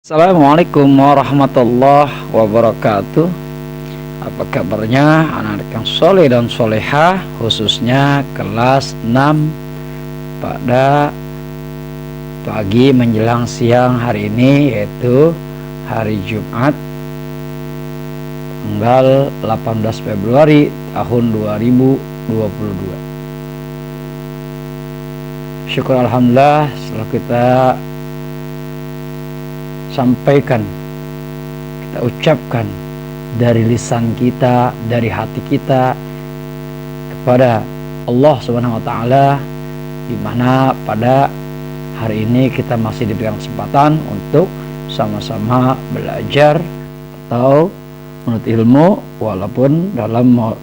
Assalamualaikum warahmatullahi wabarakatuh. Apa kabarnya anak-anak yang soleh dan solehah, khususnya kelas 6 pada pagi menjelang siang hari ini, yaitu hari Jumat tanggal 18 Februari tahun 2022. Syukur alhamdulillah setelah kita sampaikan, kita ucapkan dari lisan kita, dari hati kita kepada Allah Subhanahu wa taala, di mana pada hari ini kita masih diberikan kesempatan untuk sama-sama belajar atau menuntut ilmu walaupun dalam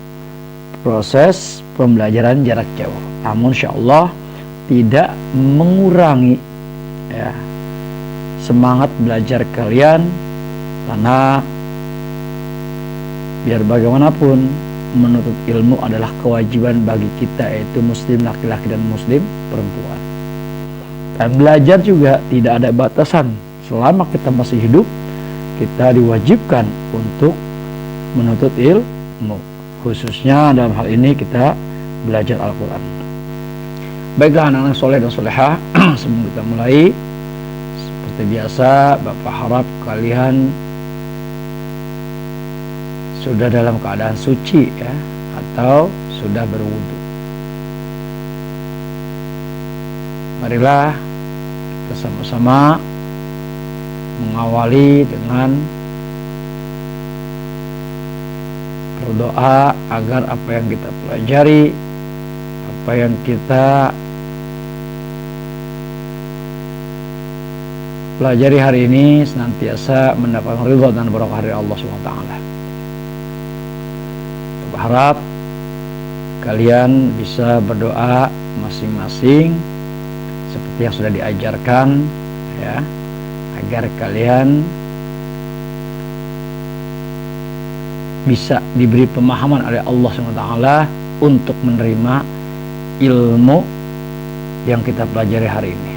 proses pembelajaran jarak jauh. Namun insyaallah tidak mengurangi semangat belajar kalian, karena biar bagaimanapun menuntut ilmu adalah kewajiban bagi kita, yaitu muslim laki-laki dan muslim perempuan. Dan belajar juga tidak ada batasan. Selama kita masih hidup, kita diwajibkan untuk menuntut ilmu, khususnya dalam hal ini kita belajar Al-Quran. Baiklah anak-anak soleh dan solehah, sebelum kita mulai, seperti biasa, Bapak harap kalian sudah dalam keadaan suci atau sudah berwudu. Marilah kita sama-sama mengawali dengan berdoa agar apa yang kita pelajari, apa yang kita pelajari hari ini senantiasa mendapatkan ridha dan barokah dari Allah SWT. Berharap kalian bisa berdoa masing-masing seperti yang sudah diajarkan, agar kalian bisa diberi pemahaman oleh Allah SWT untuk menerima ilmu yang kita pelajari hari ini.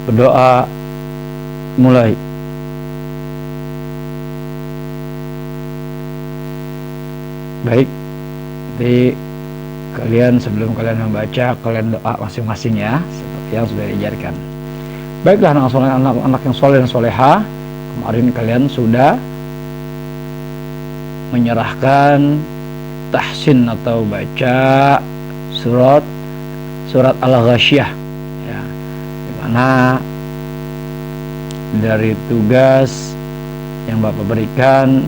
Berdoa mulai. Baik, jadi kalian sebelum kalian membaca, kalian doa masing-masing seperti yang sudah diajarkan. Baiklah anak-anak yang soleh dan solehah, kemarin kalian sudah menyerahkan tahsin atau baca surat Al-Ghasyiyah, mana dari tugas yang Bapak berikan,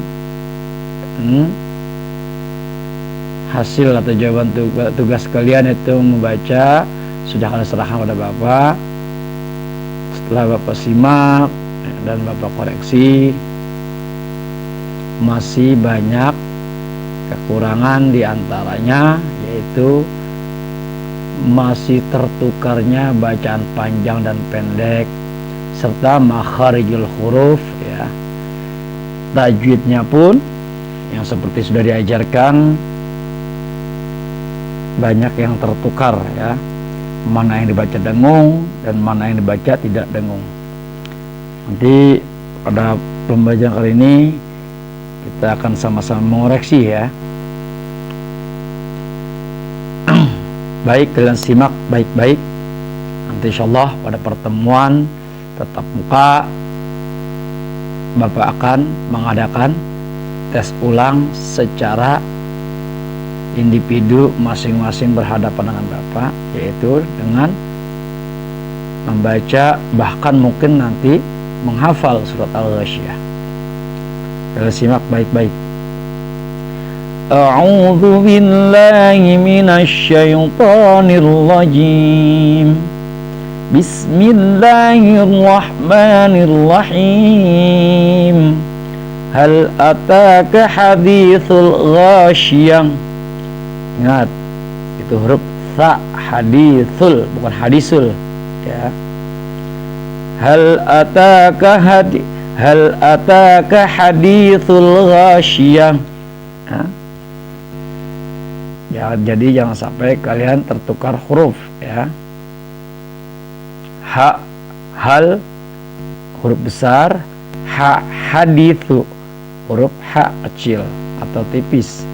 hasil atau jawaban tugas kalian itu membaca sudah kalian serahkan pada Bapak. Setelah Bapak simak dan Bapak koreksi, masih banyak kekurangan, diantaranya yaitu masih tertukarnya bacaan panjang dan pendek, serta makharijul huruf, tajwidnya pun yang seperti sudah diajarkan banyak yang tertukar, mana yang dibaca dengung dan mana yang dibaca tidak dengung. Nanti pada pembelajaran kali ini kita akan sama-sama mengoreksi. Baik, kalian simak baik-baik. Nanti insyaallah pada pertemuan tatap muka Bapak akan mengadakan tes ulang secara individu, masing-masing berhadapan dengan Bapak, yaitu dengan membaca, bahkan mungkin nanti menghafal surat Al-Ghasyiyah. Kalian simak baik-baik. A'udzu billahi minasy syaithanir rajim. Bismillahirrahmanirrahim. Hal ataka haditsul ghasyiyah. Ingat, itu huruf tha, haditsul, bukan hadisul, Hal ataka haditsul ghasyiyah. Jadi jangan sampai kalian tertukar huruf, hal huruf besar, ha haditsu huruf ha kecil atau tipis,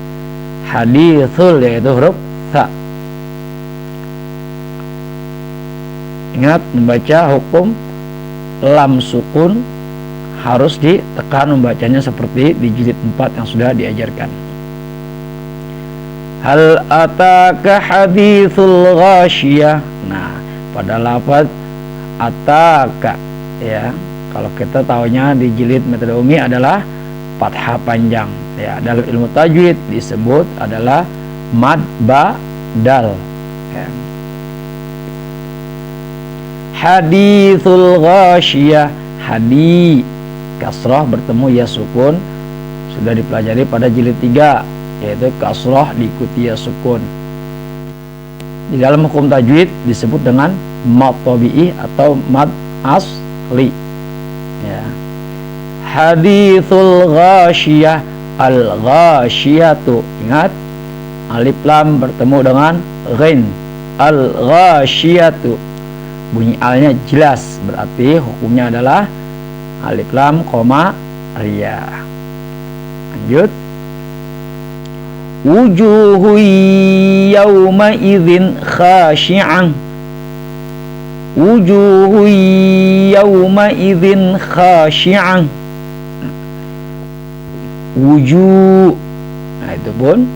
hadithul yaitu huruf tha. Ingat membaca hukum lam sukun harus ditekan membacanya seperti di jilid 4 yang sudah diajarkan. Hal ataka hadithul ghasyiyah. Nah, pada lafaz ataka ya, kalau kita tahunya di jilid metode umi adalah fathah panjang ya. Dalam ilmu tajwid disebut adalah mad badal ya. Hadithul ghasyiyah, hadi kasrah bertemu ya sukun sudah dipelajari pada jilid 3, yaitu kasrah diikuti ya sukun. Di dalam hukum tajwid disebut dengan mad tabi'i atau mad asli ya. Hadithul ghasyiyah, al ghasyiyatu, ingat alif lam bertemu dengan ghain, al ghasyiyatu, bunyi alnya jelas, berarti hukumnya adalah alif lam koma ria. Lanjut. Wujuhu yawma idzin khashi'an. Wujuhu yawma idzin khashi'an. Wujuh, nah itu pun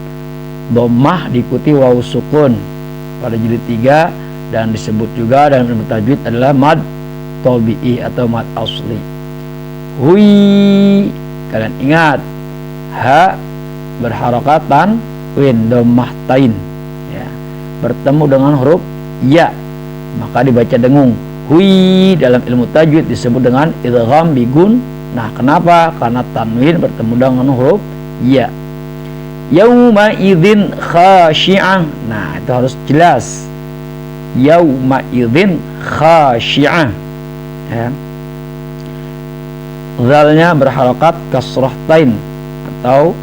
dhammah diikuti waw sukun pada jilid 3 dan disebut juga dalam ilmu tajwid adalah mad tabi'i atau mad asli. Hui, kalian ingat ha berharokat tanwin dhammah tain ya, bertemu dengan huruf ya maka dibaca dengung. Hui dalam ilmu tajwid disebut dengan idgham bigun. Nah, kenapa? Karena tanwin bertemu dengan huruf ya. Yauma idzin khashi'ah. Nah, itu harus jelas. Yauma idzin khashi'ah ya. Zalnya berharokat kasrah tain atau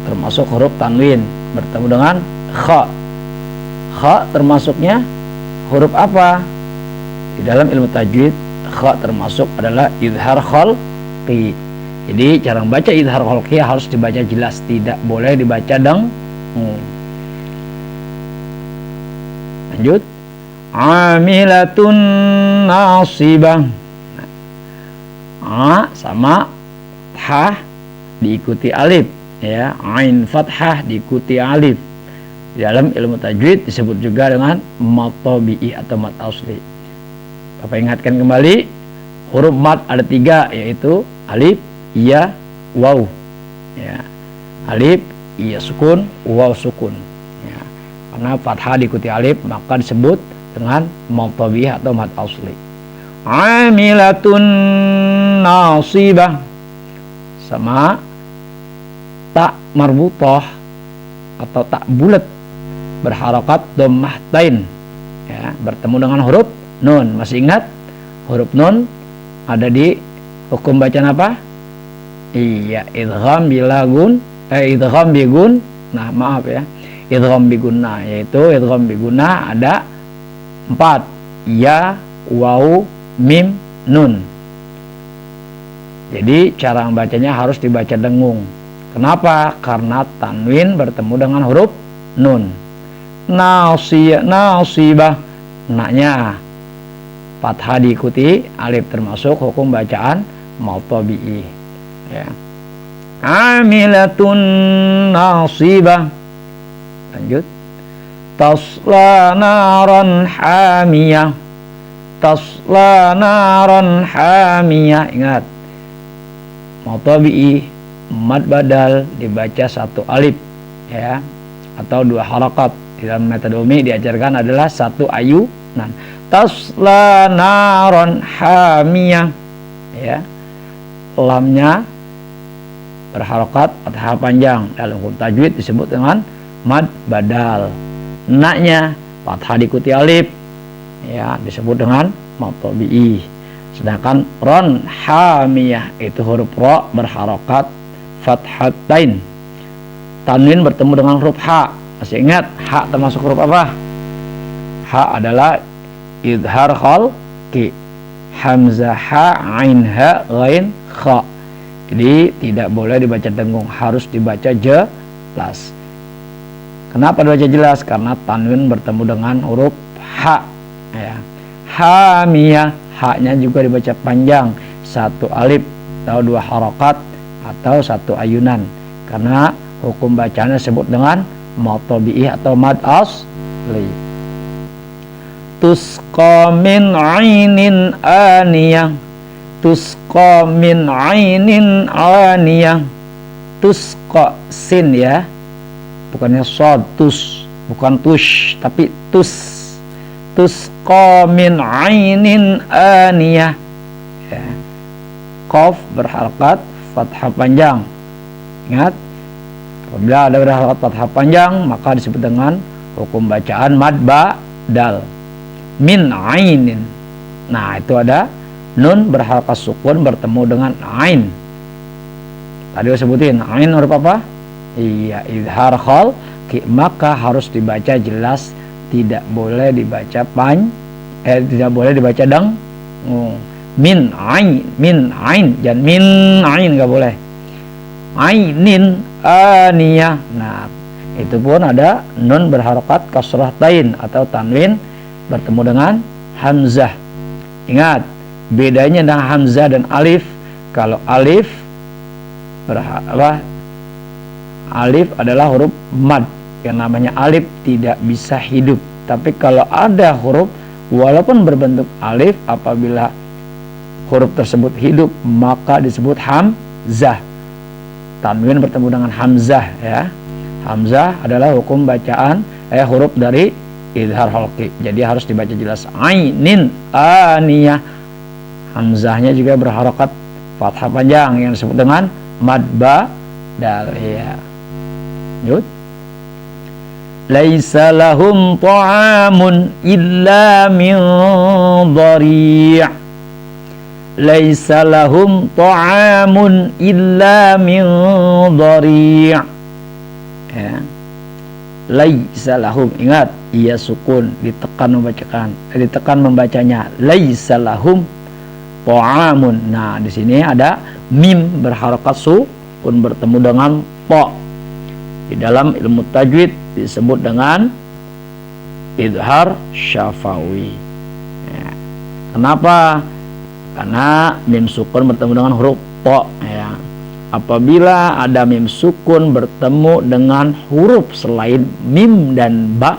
termasuk huruf tanwin bertemu dengan kha. Kha termasuknya huruf apa? Di dalam ilmu tajwid kha termasuk adalah izhar khalqi. Jadi cara membaca izhar khalqi harus dibaca jelas, tidak boleh dibaca dengung. Lanjut. Amilatun nasibah. A sama fathah diikuti alif ya, ain fathah diikuti alif. Di dalam ilmu tajwid disebut juga dengan mad tabi'i atau mad asli. Bapak ingatkan kembali, huruf mad ada 3, yaitu alif, ya, waw ya. Alif, ya sukun, waw sukun ya. Karena fathah diikuti alif maka disebut dengan mad tabi'i atau mad asli. Amilatun nasibah sama tak marbutah atau tak bulat berharokat dhammah tain ya, bertemu dengan huruf nun. Masih ingat huruf nun ada di hukum bacaan apa? Iya, idgham bilagun idgham bigun. Nah, maaf ya, idgham bigunna, yaitu idgham bigunna ada 4, ya, waw, mim, nun. Jadi cara membacanya harus dibaca dengung. Kenapa? Karena tanwin bertemu dengan huruf nun. Nasibah, naknya fathah diikuti alif, termasuk hukum bacaan mad tabi'i ya. Amilatun nasibah. Lanjut. Tasla naran hamiyah. Tasla naran hamiyah. Ingat, mad tabi'i mad badal dibaca 1 alif ya, atau 2 harakat. Di dalam metode umi diajarkan adalah 1 ayunan. Tasla naran hamiyah ya, lamnya berharokat fathah panjang. Dalam hukum tajwid disebut dengan mad badal. Naknya fathah diikuti alif ya, disebut dengan mad tabi'i. Sedangkan ron hamiyah itu huruf ra berharokat fathatain. Tanwin bertemu dengan huruf ha. Masih ingat ha termasuk huruf apa? Ha adalah izhar khalqi hamzah ha, ain ha, ghain kha. Jadi tidak boleh dibaca dengung, harus dibaca jelas. Kenapa dibaca jelas? Karena tanwin bertemu dengan huruf ha, ya. Hamiyah, haknya juga dibaca panjang, satu alif atau dua harakat atau satu ayunan, karena hukum bacanya disebut dengan mad tabi'i atau mad asli. Tusqa min ainin aniyah, tusqa min ainin aniyah. Tusqa sin ya, bukannya shad, tus, bukan tush tapi tus. Tusqa min ainin aniyah, ya. Qaf berharakat fathah panjang. Ingat, apabila ada berharakat fathah panjang maka disebut dengan hukum bacaan mad badal. Min ainin, nah itu ada nun berharakat sukun bertemu dengan ain. Tadi saya sebutin ain huruf apa? Iya, izhar khalqi, maka harus dibaca jelas, tidak boleh dibaca tidak boleh dibaca min ain, jangan min ain, nggak boleh. Ainin aniyah, nah itu pun ada nun berharakat kasrah tain atau tanwin bertemu dengan hamzah. Ingat, bedanya dengan hamzah dan alif. Kalau alif alif adalah huruf mad, yang namanya alif tidak bisa hidup. Tapi kalau ada huruf walaupun berbentuk alif, apabila huruf tersebut hidup maka disebut hamzah. Tanwin bertemu dengan hamzah, ya. Hamzah adalah hukum bacaan huruf dari izhar khalqi, jadi harus dibaca jelas. Ainin aniyah, hamzahnya juga berharakat fathah panjang yang disebut dengan mad badal, ya. Lanjut. Laisa lahum ta'amun illa min dhari'. Laisa lahum ta'amun illa min dhari', ya. Laisa lahum, ingat, iya sukun, ditekan membacanya. Laisa lahum ta'amun. Nah, di sini ada mim berharakat sukun bertemu dengan ta. Di dalam ilmu tajwid disebut dengan izhar syafawi, ya. Kenapa? Karena mim sukun bertemu dengan huruf ta, ya. Apabila ada mim sukun bertemu dengan huruf selain mim dan ba,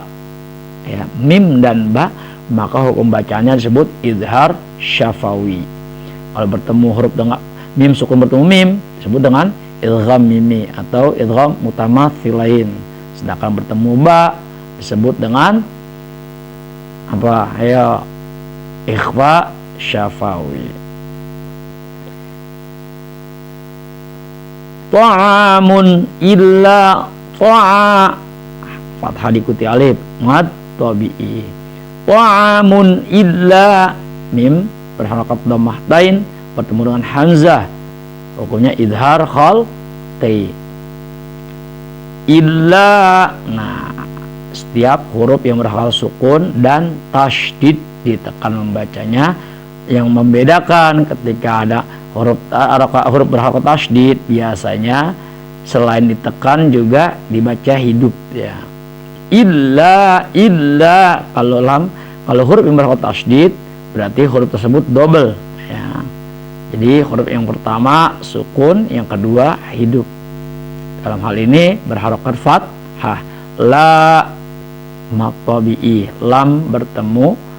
ya, mim dan ba, maka hukum bacanya disebut izhar syafawi. Kalau bertemu huruf dengan mim sukun bertemu mim disebut dengan idgham mimi atau idgham mutamathilain. Sedangkan bertemu ba disebut dengan apa? Ayo, ikhfa syafawi. Ta'amun illa ta'a, fathah diikuti alif, mad tabi'i. Ta'amun illa, mim berharakat dhammah tain bertemu dengan hamzah, hukumnya izhar khalqi. Illa, nah setiap huruf yang berharakat sukun dan tasydid ditekan membacanya. Yang membedakan ketika ada huruf berharakat tasydid, biasanya selain ditekan juga dibaca hidup, ya. Illa kalau huruf yang berharakat tasydid berarti huruf tersebut double, ya. Jadi huruf yang pertama sukun, yang kedua hidup. Dalam hal ini berharakat fathah. La mad tabi'i, lam bertemu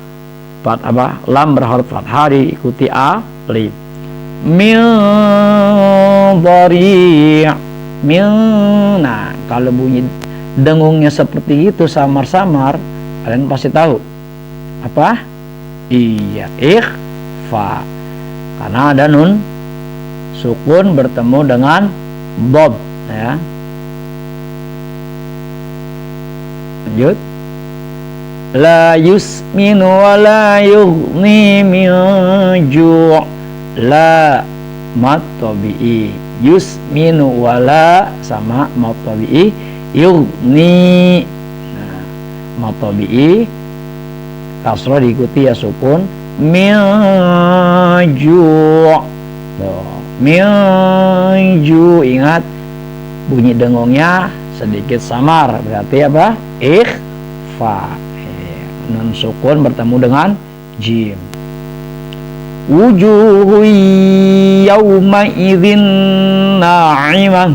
lam berhuruf fathah diikuti alif. Min dhari', min. Nah, kalau bunyi dengungnya seperti itu samar-samar, kalian pasti tahu apa? Iya, ikhfa. Karena ada nun sukun bertemu dengan dhad, ya. Lanjut. La yusminu wa la yughni min ju'. La mad tabi'i, yusminu wa la sama mad tabi'i, yughni. Nah, mad tabi'i kasrah diikuti ya sukun, min ju'. Min ju', ingat bunyi dengungnya sedikit samar, berarti apa? Ikhfa. Nun sukun bertemu dengan jim. Wujuhu yawma idzin na'imah.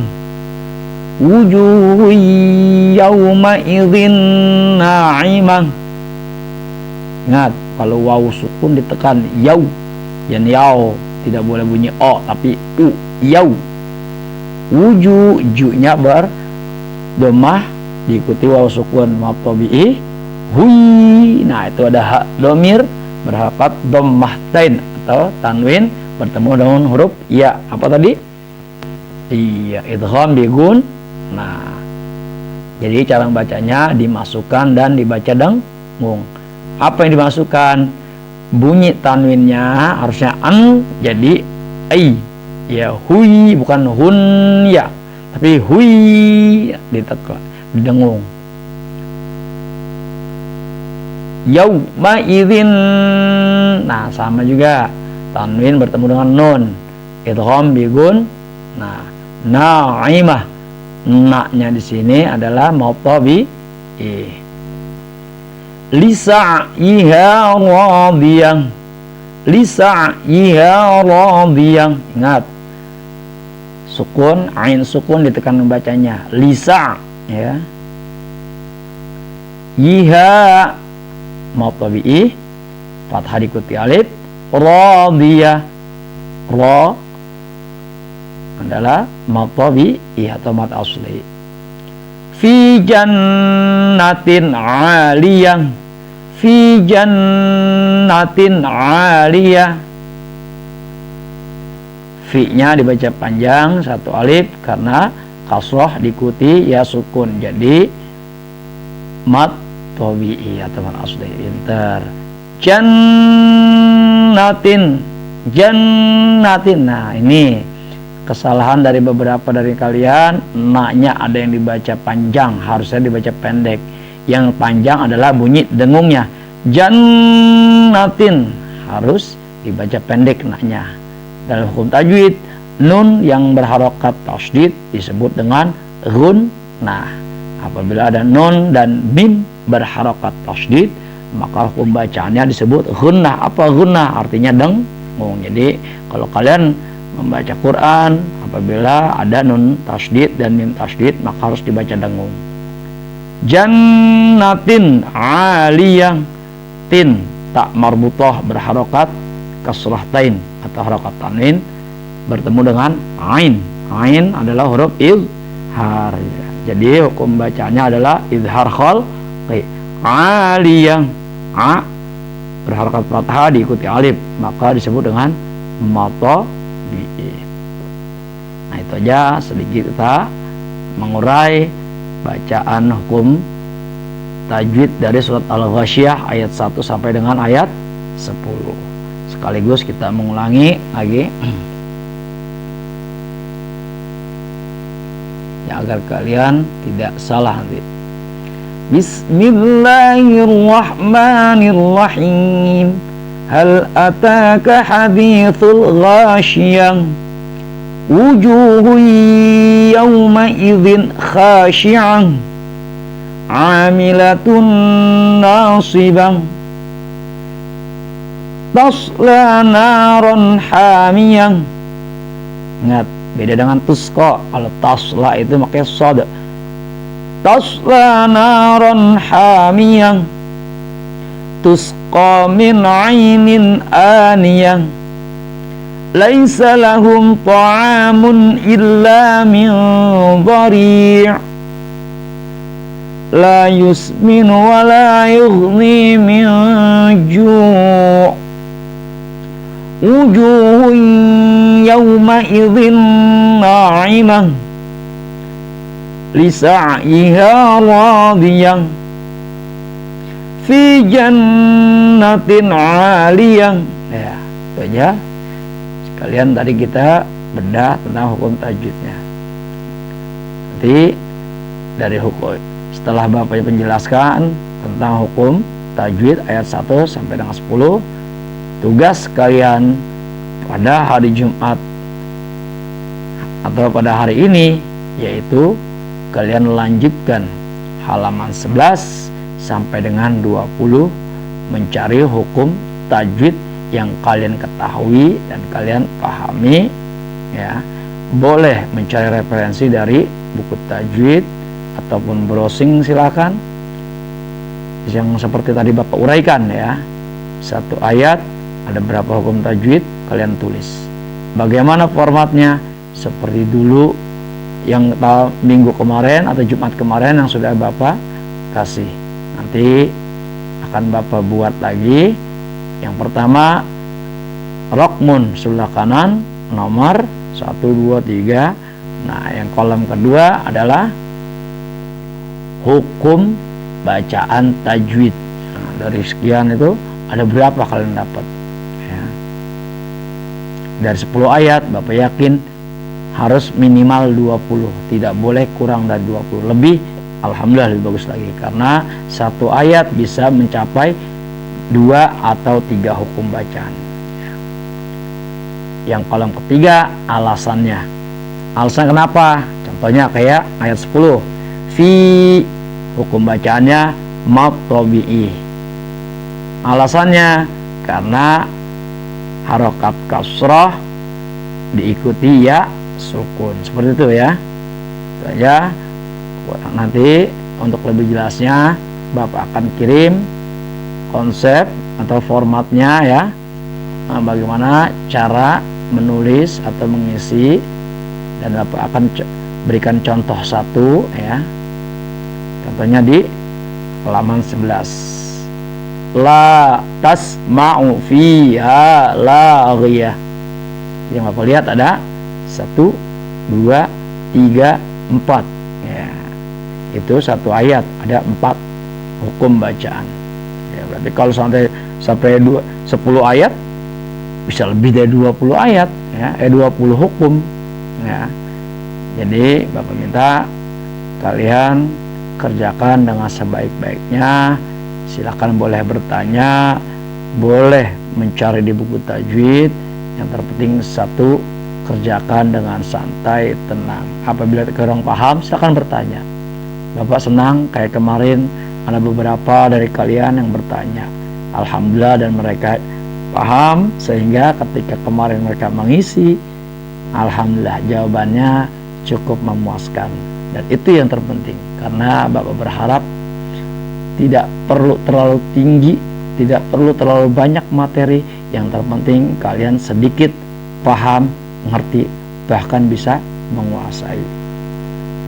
Wujuhu yawma idzin na'imah. Ingat, kalau waw sukun ditekan yaw, dan yaw tidak boleh bunyi o tapi u, yaw. Wujuh, ju-nya berdomah diikuti waw sukun mad tabi'i hui. Nah, itu ada hak domir berharokat dhammahtain atau tanwin bertemu dengan huruf ya. Apa tadi? Iya, idgham bigun. Nah, jadi cara bacanya dimasukkan dan dibaca dengung. Apa yang dimasukkan? Bunyi tanwinnya harusnya an jadi ai. Ya, hui, bukan hun ya, tapi hui ditekan, didengung. Yauma idzin. Nah, sama juga tanwin bertemu dengan nun, idgham bigun. Nah, na'imah, na-nya di sini adalah mutabi. Lisa'iha radiyah. Lisa'iha radiyah. Ingat, sukun, ain sukun ditekan membacanya. Lisa, ya. Iha mutabi, fathah diikuti alif. Radiyah, ra adalah mutabi atau mad asli. Fi jannatin 'aliyah. Fi jannatin 'aliyah. Fi-nya dibaca panjang satu alif karena kasrah diikuti ya sukun, jadi mad tabi'i atau mad asli. Pintar. Jannatin, jannatin. Nah, ini kesalahan dari beberapa dari kalian, na-nya ada yang dibaca panjang, harusnya dibaca pendek. Yang panjang adalah bunyi dengungnya. Jannatin harus dibaca pendek na-nya. Dalam hukum tajwid, nun yang berharokat tasydid disebut dengan gunnah. Apabila ada nun dan mim berharokat tasydid, maka hukum bacaannya disebut gunnah. Apa gunnah? Artinya dengung. Jadi kalau kalian membaca Quran, apabila ada nun tasydid dan mim tasydid, maka harus dibaca dengung. Jannatin 'aliyah. Tin, tak marbutah berharokat kasrahtain atau harokat tanwin bertemu dengan ain. Ain adalah huruf izhar. Jadi hukum bacanya adalah izhar khalqi. 'Aliyah, a berharokat fathah diikuti alif, maka disebut dengan mata. Nah, itu aja sedikit kita mengurai bacaan hukum tajwid dari surat Al-Ghasyiyah ayat 1 sampai dengan ayat 10. Sekaligus kita mengulangi lagi ya, agar kalian tidak salah nanti. Bismillahirrahmanirrahim. Hal ataka hadithul ghasyiyah. Wujuhun yawma idzin khashi'ah. Amilatun nasibah. Tasla naran hamiyah. Ingat, beda dengan tusqa. Kalau tasla itu pakai shad. Tasla naran hamiyah. Tusqa min 'ainin aniyah. Laisa lahum ta'amun illa min dhari'. La yusmin wa la yughni min ju'. Wujuhun yawma idzin na'imah. Lisa'yiha radiyah. Fi jannatin 'aliyah. Ya, itu aja. Sekalian tadi kita bedah tentang hukum tajwidnya. Nanti dari hukum, setelah Bapak menjelaskan tentang hukum tajwid ayat 1 sampai dengan 10, tugas kalian pada hari Jumat atau pada hari ini yaitu kalian lanjutkan halaman 11 sampai dengan 20 mencari hukum tajwid yang kalian ketahui dan kalian pahami ya. Boleh mencari referensi dari buku tajwid ataupun browsing silakan. Yang seperti tadi Bapak uraikan ya. Satu ayat ada berapa hukum tajwid kalian tulis. Bagaimana formatnya? Seperti dulu yang minggu kemarin atau Jumat kemarin yang sudah Bapak kasih. Nanti akan Bapak buat lagi. Yang pertama rokmun sebelah kanan nomor 1, 2, 3. Nah yang kolom kedua adalah hukum bacaan tajwid. Nah, dari sekian itu ada berapa kalian dapat ya. Dari 10 ayat Bapak yakin harus minimal 20, tidak boleh kurang dari 20. Lebih alhamdulillah lebih bagus lagi, karena satu ayat bisa mencapai 2 atau 3 hukum bacaan. Yang kolom ketiga alasannya. Alasan kenapa? Contohnya kayak ayat 10. Fi, hukum bacaannya mad tabi'i. Alasannya karena harokat kasrah diikuti ya sukun. Seperti itu ya. Saja nanti untuk lebih jelasnya Bapak akan kirim konsep atau formatnya ya. Nah, bagaimana cara menulis atau mengisi, dan Bapak akan berikan contoh satu ya. Contohnya di halaman 11. La tasma'u fiha laghiyah. Yang Bapak lihat ada 1, 2, 3, 4 ya. Itu satu ayat ada 4 hukum bacaan ya. Berarti kalau sampai 10 ayat bisa lebih dari 20 ayat ya, 20 hukum ya. Jadi Bapak minta kalian kerjakan dengan sebaik-baiknya. Silakan boleh bertanya, boleh mencari di buku tajwid. Yang terpenting satu, kerjakan dengan santai, tenang. Apabila kurang paham silakan bertanya. Bapak senang kayak kemarin ada beberapa dari kalian yang bertanya, alhamdulillah, dan mereka paham, sehingga ketika kemarin mereka mengisi, alhamdulillah jawabannya cukup memuaskan. Dan itu yang terpenting, karena Bapak berharap tidak perlu terlalu tinggi, tidak perlu terlalu banyak materi. Yang terpenting kalian sedikit paham, mengerti, bahkan bisa menguasai.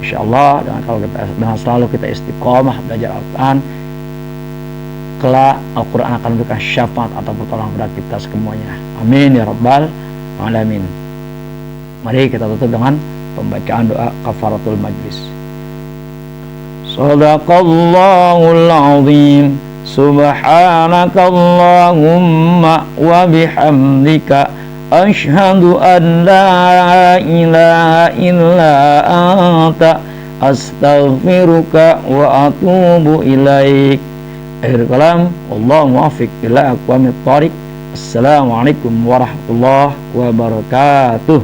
Insyaallah dengan selalu kita istiqomah belajar Al-Quran, kelak Al-Quran akan memberikan syafaat atau pertolongan kepada kita semuanya. Amin ya rabbal alamin. Mari kita tutup dengan pembacaan doa kafaratul majlis. Sadaqallahul azim. Subhanakallahumma wa bihamdika asyhadu an la ilaha illa anta astaghfiruka wa atubu ilaik. Akhir kalam, wallahu muwaffiq ila aqwamit thariq. Assalamualaikum warahmatullahi wabarakatuh.